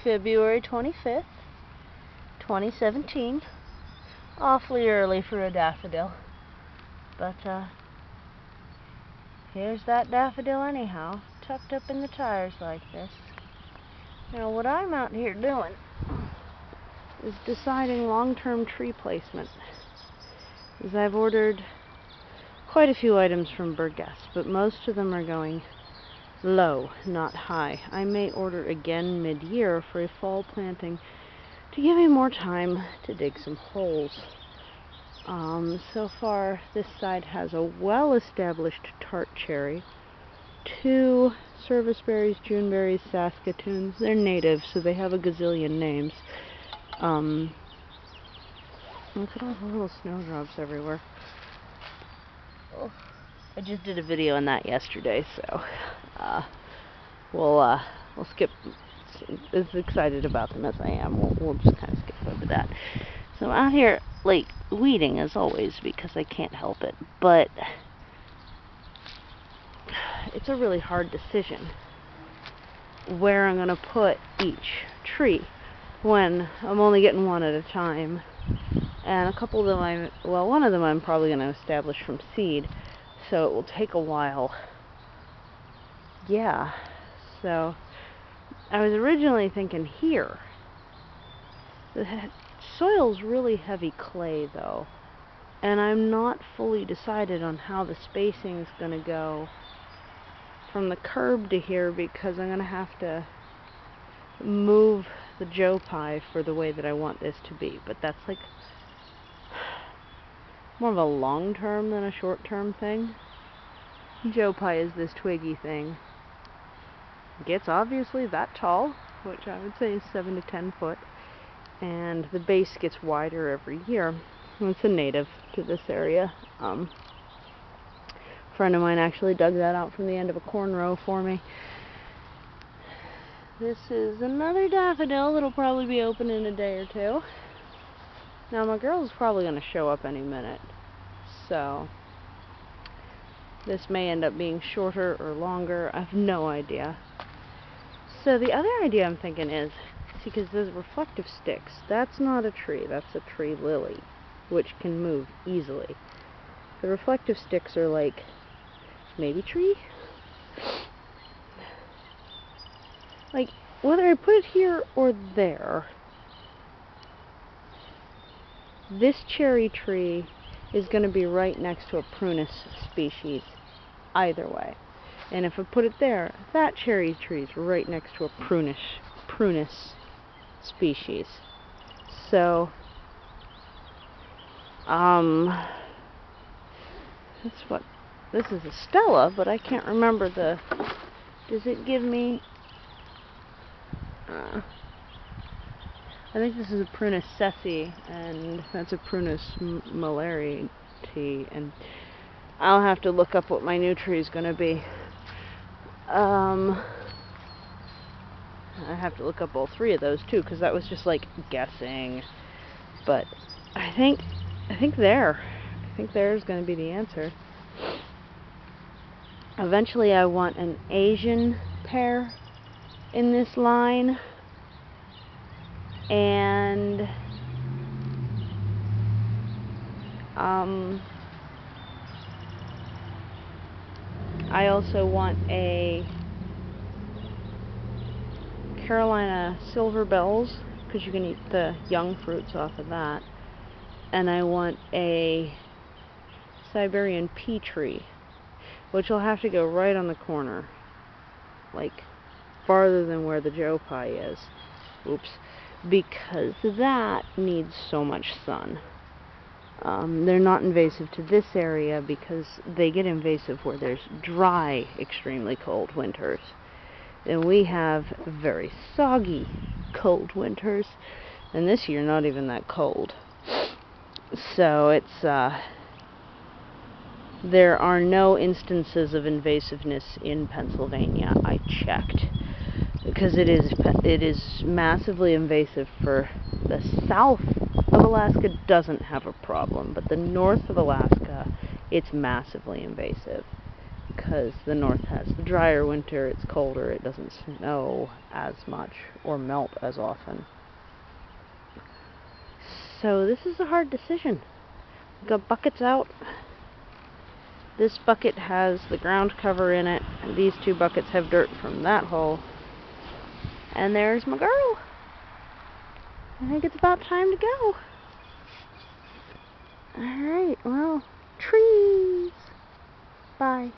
February 25th, 2017. Awfully early for a daffodil. But, here's that daffodil anyhow, tucked up in the tires like this. Now, what I'm out here doing is deciding long-term tree placement. As I've ordered quite a few items from Burgess, but most of them are going low, not high. I may order again mid-year for a fall planting to give me more time to dig some holes. So far, this side has a well-established tart cherry, 2 service berries, June berries, Saskatoons. They're native, so they have a gazillion names. Look at all the little snowdrops everywhere. Oh, I just did a video on that yesterday, so we'll skip. As excited about them as I am, we'll just kind of skip over that. So I'm out here, like, weeding as always because I can't help it, but it's a really hard decision where I'm going to put each tree when I'm only getting one at a time, and a couple of them one of them I'm probably going to establish from seed, so it will take a while. Yeah, so I was originally thinking here. The soil's really heavy clay though, and I'm not fully decided on how the spacing is going to go from the curb to here because I'm going to have to move the Joe Pye for the way that I want this to be, but that's like more of a long-term than a short-term thing. Joe Pye is this twiggy thing. Gets obviously that tall, which I would say is 7 to 10 foot, and the base gets wider every year. It's a native to this area. A friend of mine actually dug that out from the end of a corn row for me. This is another daffodil that'll probably be open in a day or two. Now my girl's probably going to show up any minute, so this may end up being shorter or longer. I have no idea. So the other idea I'm thinking is, see, because those reflective sticks, that's not a tree, that's a tree lily, which can move easily. The reflective sticks are like, maybe tree? Like, whether I put it here or there, this cherry tree is going to be right next to a prunus species, either way. And if I put it there, that cherry tree is right next to a prunus species. So, that's what, this is a Stella, but I can't remember does it give me, I think this is a prunus sessi, and that's a prunus malariae, and I'll have to look up what my new tree is going to be. I have to look up all 3 of those too, because that was just like guessing. But I think there's going to be the answer. Eventually, I want an Asian pear in this line, and I also want a Carolina silver bells, because you can eat the young fruits off of that. And I want a Siberian pea tree, which will have to go right on the corner, like farther than where the Joe Pye is. Oops. Because that needs so much sun. They're not invasive to this area because they get invasive where there's dry, extremely cold winters. And we have very soggy, cold winters. And this year, not even that cold. So it's, there are no instances of invasiveness in Pennsylvania. I checked. Because it is massively invasive for the south of Alaska doesn't have a problem, but the north of Alaska, it's massively invasive. because the north has the drier winter, it's colder, it doesn't snow as much or melt as often. So this is a hard decision. Got buckets out. This bucket has the ground cover in it, and these two buckets have dirt from that hole. And there's my girl. I think it's about time to go. Alright, well, trees. Bye.